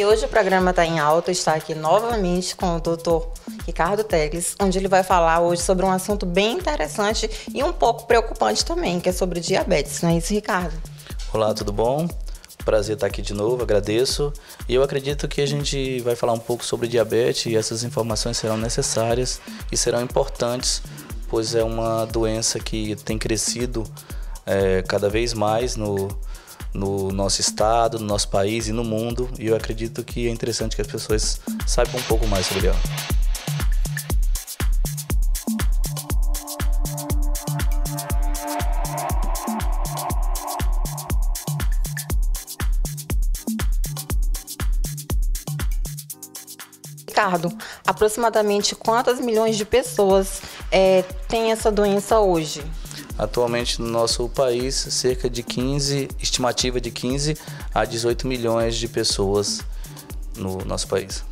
E hoje o programa está em alta, está aqui novamente com o Dr. Ricardo Teles, onde ele vai falar hoje sobre um assunto bem interessante e um pouco preocupante também, que é sobre diabetes, não é isso, Ricardo? Olá, tudo bom? Prazer estar aqui de novo, agradeço. E eu acredito que a gente vai falar um pouco sobre diabetes e essas informações serão necessárias e serão importantes, pois é uma doença que tem crescido cada vez mais no nosso estado, no nosso país e no mundo. E eu acredito que é interessante que as pessoas saibam um pouco mais sobre ela. Ricardo, aproximadamente quantas milhões de pessoas têm essa doença hoje? Atualmente no nosso país, cerca de estimativa de 15 a 18 milhões de pessoas no nosso país.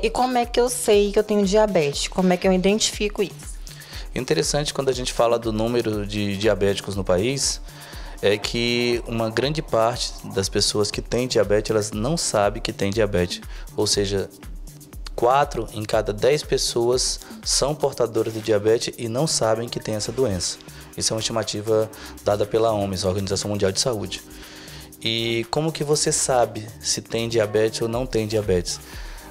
E como é que eu sei que eu tenho diabetes? Como é que eu identifico isso? Interessante quando a gente fala do número de diabéticos no país, é que uma grande parte das pessoas que têm diabetes, elas não sabem que têm diabetes. Ou seja, 4 em cada 10 pessoas são portadoras de diabetes e não sabem que tem essa doença. Isso é uma estimativa dada pela OMS, a Organização Mundial de Saúde. E como que você sabe se tem diabetes ou não tem diabetes?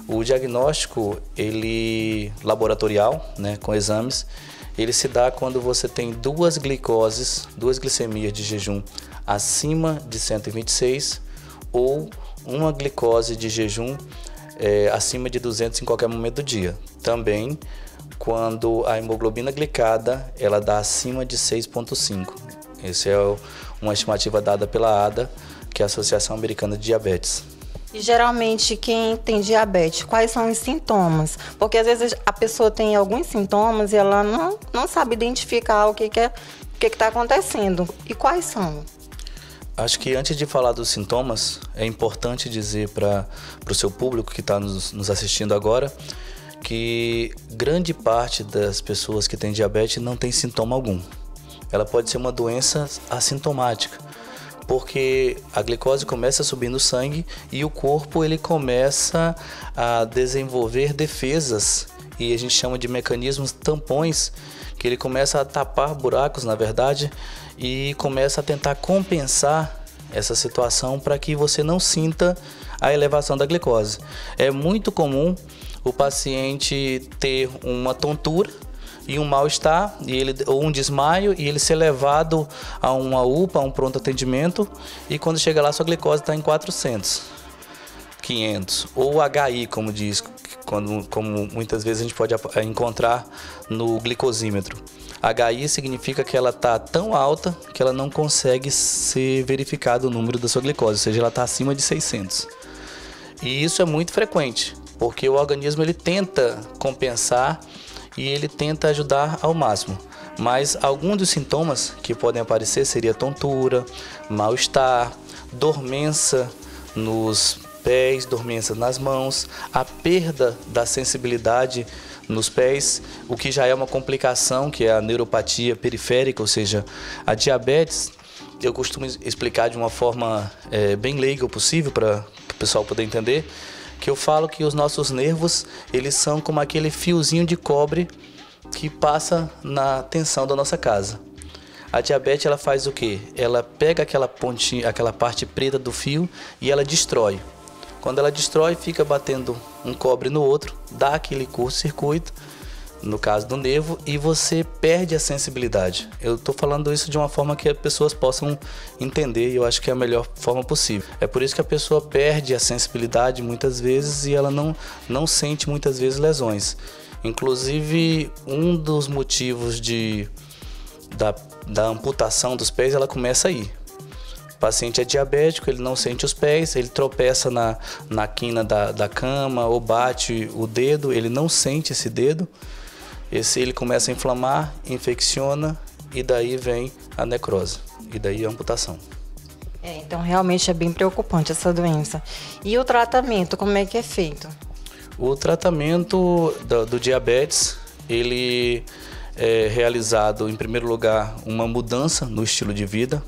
O diagnóstico, laboratorial, com exames, ele se dá quando você tem duas glicemias de jejum acima de 126 ou uma glicose de jejum acima de 200 em qualquer momento do dia. Também quando a hemoglobina glicada ela dá acima de 6,5. Essa é uma estimativa dada pela ADA, que é a Associação Americana de Diabetes. E geralmente quem tem diabetes, quais são os sintomas? Porque às vezes a pessoa tem alguns sintomas e ela não sabe identificar o que está acontecendo. E quais são? Acho que antes de falar dos sintomas, é importante dizer para o seu público que está nos assistindo agora que grande parte das pessoas que têm diabetes não tem sintoma algum. Ela pode ser uma doença assintomática, porque a glicose começa a subir no sangue e o corpo ele começa a desenvolver defesas, e a gente chama de mecanismos tampões, que ele começa a tapar buracos, na verdade, e começa a tentar compensar essa situação para que você não sinta a elevação da glicose. É muito comum o paciente ter uma tontura e um mal-estar, ou um desmaio, e ele ser levado a uma UPA, a um pronto atendimento, e quando chega lá sua glicose está em 400, 500, ou HI, como diz, como muitas vezes a gente pode encontrar no glicosímetro. HI significa que ela está tão alta que ela não consegue ser verificado o número da sua glicose, ou seja, ela está acima de 600. E isso é muito frequente, porque o organismo ele tenta compensar e ele tenta ajudar ao máximo. Mas alguns dos sintomas que podem aparecer seria tontura, mal-estar, dormência nos pés, dormência nas mãos, a perda da sensibilidade nos pés, o que já é uma complicação, que é a neuropatia periférica, ou seja, a diabetes. Eu costumo explicar de uma forma bem leiga possível para o pessoal poder entender, que eu falo que os nossos nervos, eles são como aquele fiozinho de cobre que passa na tensão da nossa casa. A diabetes ela faz o quê? Ela pega aquela pontinha, aquela parte preta do fio e ela destrói. Quando ela destrói, fica batendo um cobre no outro, dá aquele curto-circuito, no caso do nervo, e você perde a sensibilidade. Eu estou falando isso de uma forma que as pessoas possam entender, e eu acho que é a melhor forma possível. É por isso que a pessoa perde a sensibilidade muitas vezes e ela não sente muitas vezes lesões. Inclusive, um dos motivos da amputação dos pés, ela começa aí. O paciente é diabético, ele não sente os pés, ele tropeça na quina da cama ou bate o dedo, ele não sente esse dedo. Ele começa a inflamar, infecciona e daí vem a necrose, e daí a amputação. Então realmente é bem preocupante essa doença. E o tratamento, como é que é feito? O tratamento do diabetes, ele é realizado, em primeiro lugar, uma mudança no estilo de vida.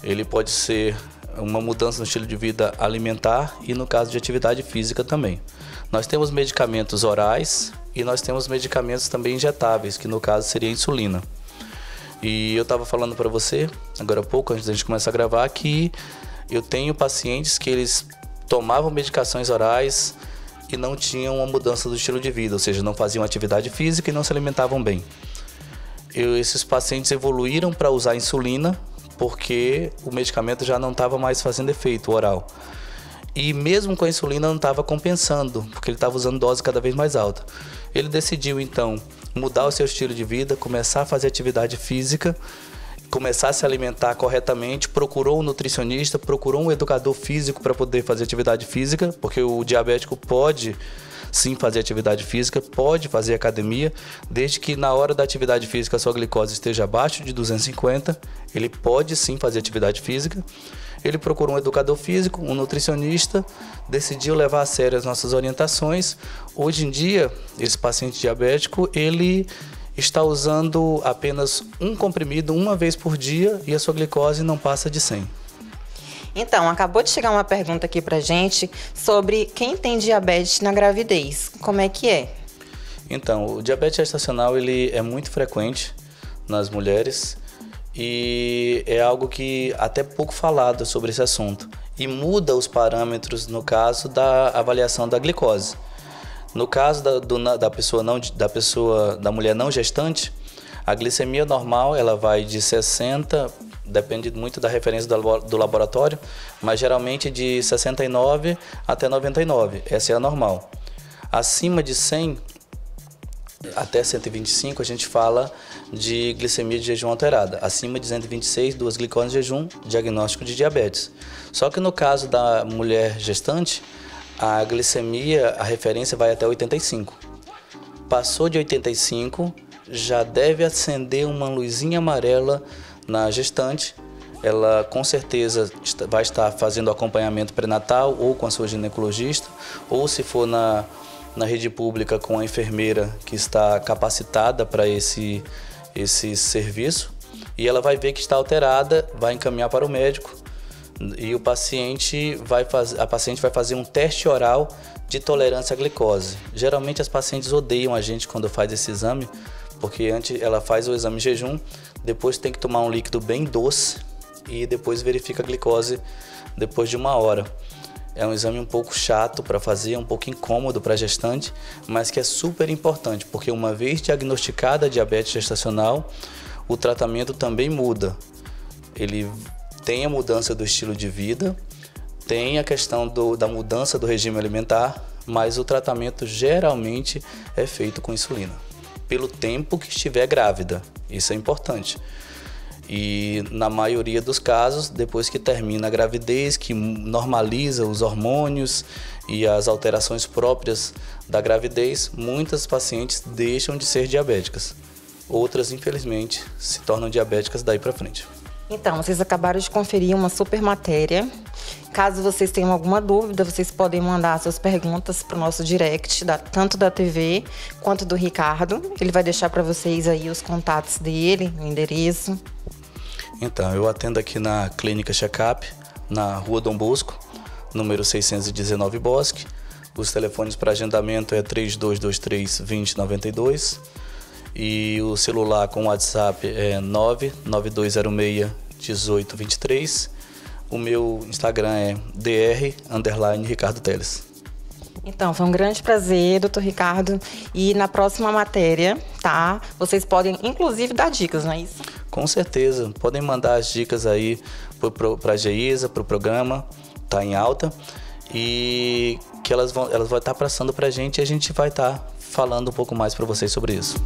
Ele pode ser uma mudança no estilo de vida alimentar e no caso de atividade física também. Nós temos medicamentos orais e nós temos medicamentos também injetáveis, que no caso seria a insulina. E eu estava falando para você, agora há pouco, antes da gente começar a gravar, que eu tenho pacientes que eles tomavam medicações orais e não tinham uma mudança do estilo de vida, ou seja, não faziam atividade física e não se alimentavam bem. Esses pacientes evoluíram para usar insulina porque o medicamento já não estava mais fazendo efeito oral. E mesmo com a insulina não estava compensando, porque ele estava usando dose cada vez mais alta. Ele decidiu então mudar o seu estilo de vida, começar a fazer atividade física, começar a se alimentar corretamente, procurou um nutricionista, procurou um educador físico para poder fazer atividade física, porque o diabético pode sim fazer atividade física, pode fazer academia, desde que na hora da atividade física a sua glicose esteja abaixo de 250, ele pode sim fazer atividade física. Ele procurou um educador físico, um nutricionista, decidiu levar a sério as nossas orientações. Hoje em dia, esse paciente diabético, ele está usando apenas um comprimido uma vez por dia e a sua glicose não passa de 100. Então, acabou de chegar uma pergunta aqui pra gente sobre quem tem diabetes na gravidez. Como é que é? Então, o diabetes gestacional ele é muito frequente nas mulheres e é algo que até pouco falado sobre esse assunto. E muda os parâmetros no caso da avaliação da glicose. No caso da mulher não gestante, a glicemia normal ela vai de 60, depende muito da referência do laboratório, mas geralmente de 69 até 99, essa é a normal. Acima de 100 até 125 a gente fala de glicemia de jejum alterada. Acima de 126, 2 glicoses de jejum, diagnóstico de diabetes. Só que no caso da mulher gestante, a glicemia, a referência vai até 85. Passou de 85, já deve acender uma luzinha amarela na gestante. Ela com certeza vai estar fazendo acompanhamento pré-natal ou com a sua ginecologista, ou se for na rede pública com a enfermeira que está capacitada para esse serviço, e ela vai ver que está alterada, vai encaminhar para o médico e a paciente vai fazer um teste oral de tolerância à glicose. Geralmente as pacientes odeiam a gente quando faz esse exame, porque antes ela faz o exame de jejum, depois tem que tomar um líquido bem doce e depois verifica a glicose depois de 1 hora. É um exame um pouco chato para fazer, um pouco incômodo para a gestante, mas que é super importante, porque uma vez diagnosticada a diabetes gestacional, o tratamento também muda. Ele tem a mudança do estilo de vida, tem a questão da mudança do regime alimentar, mas o tratamento geralmente é feito com insulina, pelo tempo que estiver grávida. Isso é importante. E na maioria dos casos, depois que termina a gravidez, que normaliza os hormônios e as alterações próprias da gravidez, muitas pacientes deixam de ser diabéticas. Outras, infelizmente, se tornam diabéticas daí para frente. Então, vocês acabaram de conferir uma super matéria. Caso vocês tenham alguma dúvida, vocês podem mandar suas perguntas para o nosso direct, tanto da TV quanto do Ricardo. Ele vai deixar para vocês aí os contatos dele, o endereço. Então, eu atendo aqui na Clínica Checkup, na Rua Dom Bosco, número 619 Bosque. Os telefones para agendamento é 3223-2092 e o celular com WhatsApp é 99206-1823. O meu Instagram é dr_Ricardo Teles. Então, foi um grande prazer, doutor Ricardo. E na próxima matéria, tá? Vocês podem, inclusive, dar dicas, não é isso? Com certeza. Podem mandar as dicas aí para a Geisa, para o programa. Tá em alta. E que elas vão estar passando para a gente e a gente vai estar falando um pouco mais para vocês sobre isso.